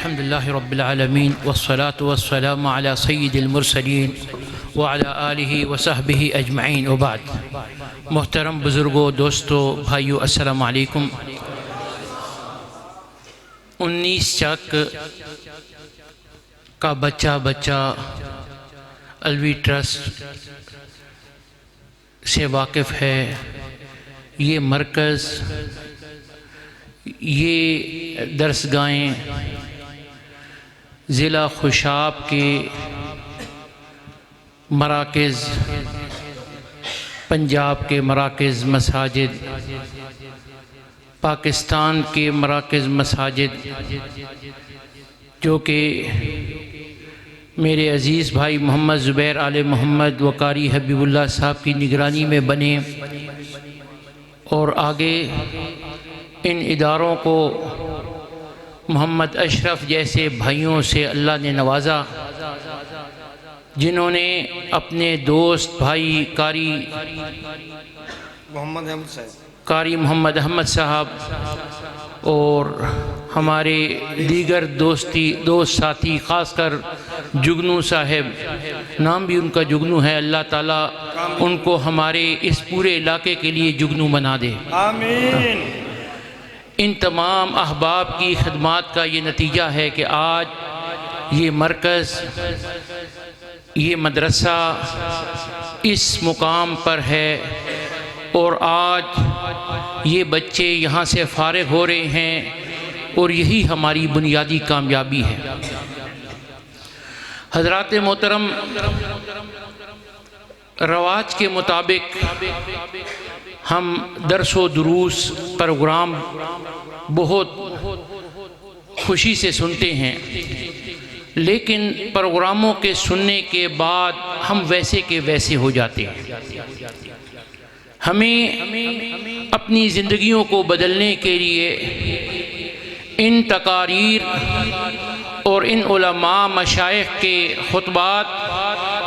الحمدللہ رب العالمین والصلاة والسلام علی سید المرسلین وعلی آلہ وصحبہ اجمعین وبعد۔ محترم بزرگوں، دوستوں، بھائیوں، السلام علیکم۔ 19 چک کا بچہ الوی ٹرسٹ سے واقف ہے۔ یہ مرکز، یہ درسگاہیں ضلع خوشاب کے مراکز، پنجاب کے مراکز مساجد، پاکستان کے مراکز مساجد، جو کہ میرے عزیز بھائی محمد زبیر آل محمد وقاری حبیب اللہ صاحب کی نگرانی میں بنے، اور آگے ان اداروں کو محمد اشرف جیسے بھائیوں سے اللہ نے نوازا، جنہوں نے اپنے دوست بھائی قاری محمد احمد صاحب اور ہمارے دیگر دوست ساتھی، خاص کر جگنو صاحب، نام بھی ان کا جگنو ہے، اللہ تعالیٰ ان کو ہمارے اس پورے علاقے کے لیے جگنو بنا دے، آمین۔ ان تمام احباب کی خدمات کا یہ نتیجہ ہے کہ آج یہ مرکز، یہ مدرسہ اس مقام پر ہے، اور آج یہ بچے یہاں سے فارغ ہو رہے ہیں، اور یہی ہماری بنیادی کامیابی ہے۔ حضرات محترم، رواج کے مطابق ہم درس و دروس پروگرام بہت خوشی سے سنتے ہیں، لیکن پروگراموں کے سننے کے بعد ہم ویسے کے ویسے ہو جاتے ہیں۔ ہمیں اپنی زندگیوں کو بدلنے کے لیے ان تقاریر اور ان علماء مشائخ کے خطبات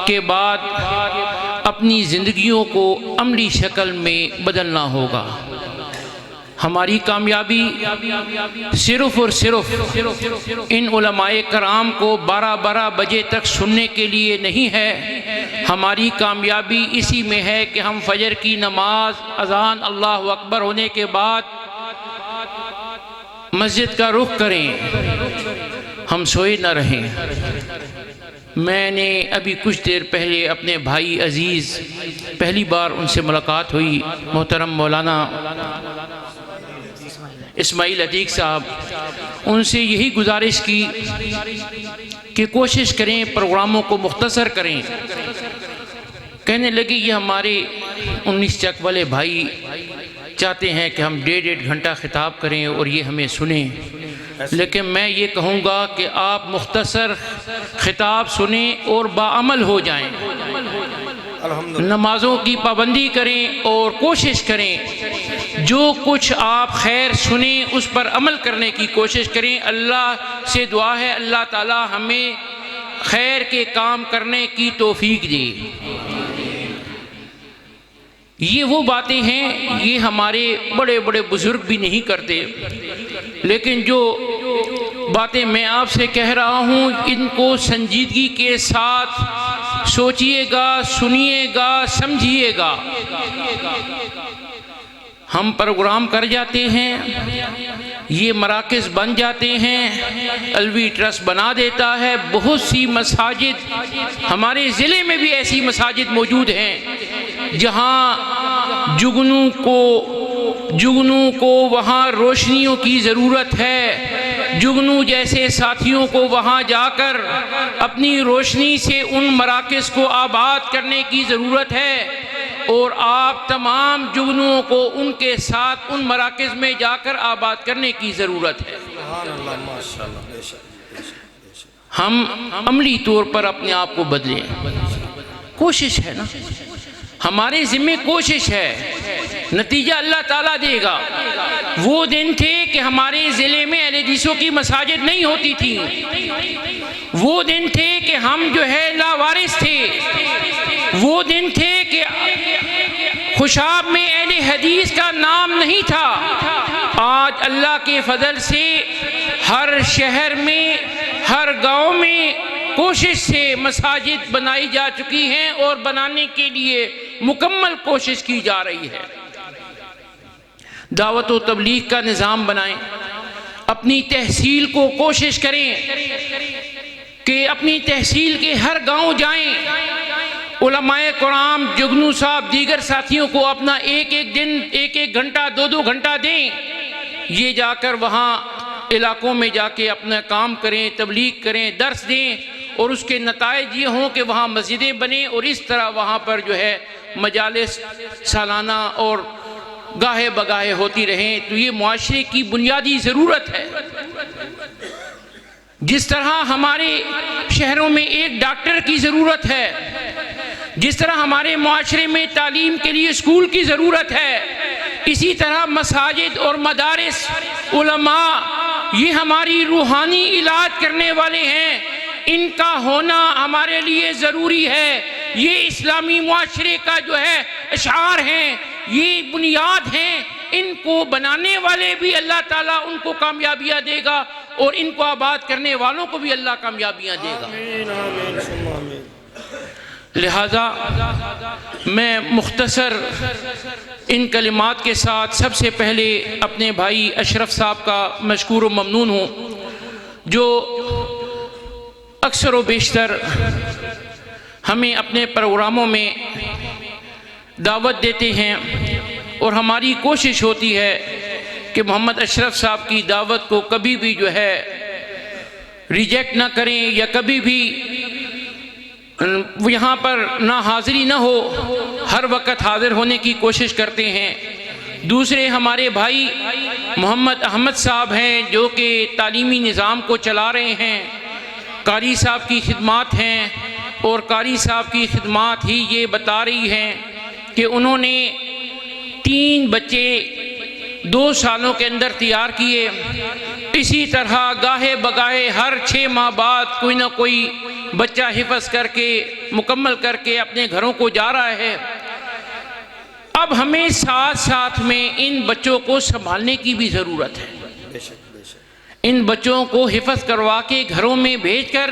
کے بعد اپنی زندگیوں کو عملی شکل میں بدلنا ہوگا۔ ہماری کامیابی صرف اور صرف ان علماء کرام کو 12 بجے تک سننے کے لیے نہیں ہے، ہماری کامیابی اسی میں ہے کہ ہم فجر کی نماز، اذان اللہ اکبر ہونے کے بعد مسجد کا رخ کریں، ہم سوئے نہ رہیں۔ میں نے ابھی کچھ دیر پہلے اپنے بھائی عزیز، پہلی بار ان سے ملاقات ہوئی، محترم مولانا اسماعیل عتیق صاحب، ان سے یہی گزارش کی کہ کوشش کریں پروگراموں کو مختصر کریں۔ کہنے لگے یہ ہمارے 19 چک والے بھائی چاہتے ہیں کہ ہم 1.5 گھنٹہ خطاب کریں اور یہ ہمیں سنیں، لیکن میں یہ کہوں گا کہ آپ مختصر خطاب سنیں اور باعمل ہو جائیں، نمازوں کی پابندی کریں اور کوشش کریں جو کچھ آپ خیر سنیں اس پر عمل کرنے کی کوشش کریں۔ اللہ سے دعا ہے اللہ تعالی ہمیں خیر کے کام کرنے کی توفیق دے۔ یہ وہ باتیں ہیں، یہ ہمارے بڑے بڑے بزرگ بھی نہیں کرتے، لیکن جو باتیں میں آپ سے کہہ رہا ہوں ان کو سنجیدگی کے ساتھ سوچئے گا، سنیے گا، سمجھیے گا۔ ہم پروگرام کر جاتے ہیں، یہ مراکز بن جاتے ہیں، الوی ٹرسٹ بنا دیتا ہے، بہت سی مساجد ہمارے ضلع میں بھی ایسی مساجد موجود ہیں جہاں جگنوں کو وہاں روشنیوں کی ضرورت ہے، جگنو جیسے ساتھیوں کو وہاں جا کر اپنی روشنی سے ان مراکز کو آباد کرنے کی ضرورت ہے، اور آپ تمام جگنوں کو ان کے ساتھ ان مراکز میں جا کر آباد کرنے کی ضرورت ہے۔ ہم عملی طور پر اپنے آپ کو بدلیں، کوشش ہے نا، ہمارے ذمہ کوشش ہے، نتیجہ اللہ تعالیٰ دے گا۔ وہ دن تھے کہ ہمارے ضلع میں اہل حدیثوں کی مساجد نہیں ہوتی تھی، وہ دن تھے کہ ہم جو ہے لاوارث تھے، وہ دن تھے کہ خوشاب میں اہل حدیث کا نام نہیں تھا، آج اللہ کے فضل سے ہر شہر میں، ہر گاؤں میں کوشش سے مساجد بنائی جا چکی ہیں اور بنانے کے لیے مکمل کوشش کی جا رہی ہے۔ دعوت و تبلیغ کا نظام بنائیں، اپنی تحصیل کو کوشش کریں کہ اپنی تحصیل کے ہر گاؤں جائیں، علماء کرام، جگنو صاحب، دیگر ساتھیوں کو اپنا ایک ایک دن، ایک ایک گھنٹہ، دو دو گھنٹہ دیں، یہ جا کر وہاں علاقوں میں جا کے اپنا کام کریں، تبلیغ کریں، درس دیں، اور اس کے نتائج یہ ہوں کہ وہاں مسجدیں بنیں، اور اس طرح وہاں پر جو ہے مجالس سالانہ اور گاہے بگاہے ہوتی رہیں۔ تو یہ معاشرے کی بنیادی ضرورت ہے۔ جس طرح ہمارے شہروں میں ایک ڈاکٹر کی ضرورت ہے، جس طرح ہمارے معاشرے میں تعلیم کے لیے اسکول کی ضرورت ہے، اسی طرح مساجد اور مدارس، علماء، یہ ہماری روحانی علاج کرنے والے ہیں، ان کا ہونا ہمارے لیے ضروری ہے۔ یہ اسلامی معاشرے کا جو ہے اشعار ہیں، یہ بنیاد ہیں، ان کو بنانے والے بھی اللہ تعالیٰ ان کو کامیابیاں دے گا، اور ان کو آباد کرنے والوں کو بھی اللہ کامیابیاں دے گا۔ لہذا میں مختصر ان کلمات کے ساتھ سب سے پہلے اپنے بھائی اشرف صاحب کا مشکور و ممنون ہوں، جو اکثر و بیشتر ہمیں اپنے پروگراموں میں دعوت دیتے ہیں، اور ہماری کوشش ہوتی ہے کہ محمد اشرف صاحب کی دعوت کو کبھی بھی جو ہے ریجیکٹ نہ کریں، یا کبھی بھی یہاں پر نہ حاضری نہ ہو، ہر وقت حاضر ہونے کی کوشش کرتے ہیں۔ دوسرے ہمارے بھائی محمد احمد صاحب ہیں، جو کہ تعلیمی نظام کو چلا رہے ہیں، قاری صاحب کی خدمات ہیں، اور قاری صاحب کی خدمات ہی یہ بتا رہی ہیں کہ انہوں نے 3 بچے 2 سالوں کے اندر تیار کیے۔ اسی طرح گاہے بگاہے ہر 6 ماہ بعد کوئی نہ کوئی بچہ حفظ کر کے مکمل کر کے اپنے گھروں کو جا رہا ہے۔ اب ہمیں ساتھ ساتھ میں ان بچوں کو سنبھالنے کی بھی ضرورت ہے۔ ان بچوں کو حفظ کروا کے گھروں میں بھیج کر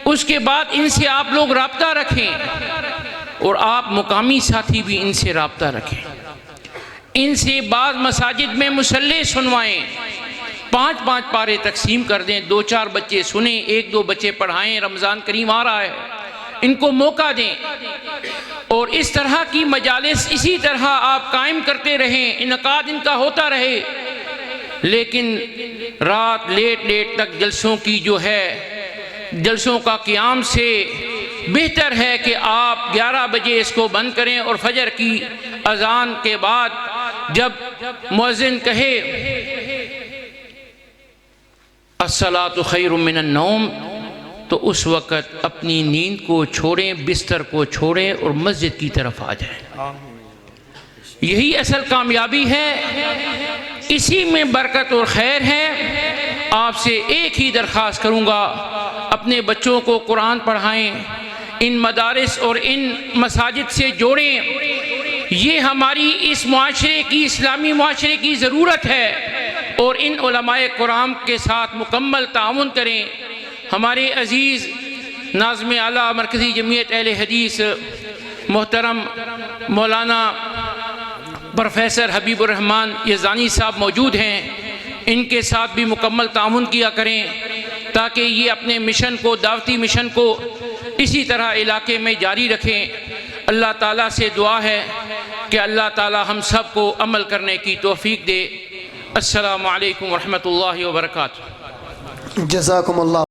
اس کے بعد ان سے آپ لوگ رابطہ رکھیں، اور آپ مقامی ساتھی بھی ان سے رابطہ رکھیں۔ ان سے بعض مساجد میں مصلی سنوائیں، 5 پارے تقسیم کر دیں، 2-4 بچے سنیں، 1-2 بچے پڑھائیں۔ رمضان کریم آ رہا ہے، ان کو موقع دیں، اور اس طرح کی مجالس اسی طرح آپ قائم کرتے رہیں، انعقاد ان کا ہوتا رہے۔ لیکن رات لیٹ تک جلسوں کی جو ہے جلسوں کا قیام سے بہتر ہے کہ آپ 11 بجے اس کو بند کریں، اور فجر کی اذان کے بعد جب مؤذن کہے الصلاۃ خیر من النوم، تو اس وقت اپنی نیند کو چھوڑیں، بستر کو چھوڑیں، اور مسجد کی طرف آ جائیں۔ یہی اصل کامیابی ہے، اسی میں برکت اور خیر ہے۔ آپ سے ایک ہی درخواست کروں گا، اپنے بچوں کو قرآن پڑھائیں، ان مدارس اور ان مساجد سے جوڑیں۔ یہ ہماری اس معاشرے کی، اسلامی معاشرے کی ضرورت ہے، اور ان علماء کرام کے ساتھ مکمل تعاون کریں۔ ہمارے عزیز ناظم اعلیٰ مرکزی جمعیت اہل حدیث محترم مولانا پروفیسر حبیب الرحمن یزدانی صاحب موجود ہیں، ان کے ساتھ بھی مکمل تعاون کیا کریں، تاکہ یہ اپنے مشن کو، دعوتی مشن کو اسی طرح علاقے میں جاری رکھیں۔ اللہ تعالیٰ سے دعا ہے کہ اللہ تعالیٰ ہم سب کو عمل کرنے کی توفیق دے۔ السلام علیکم ورحمۃ اللہ وبرکاتہ۔ جزاکم اللہ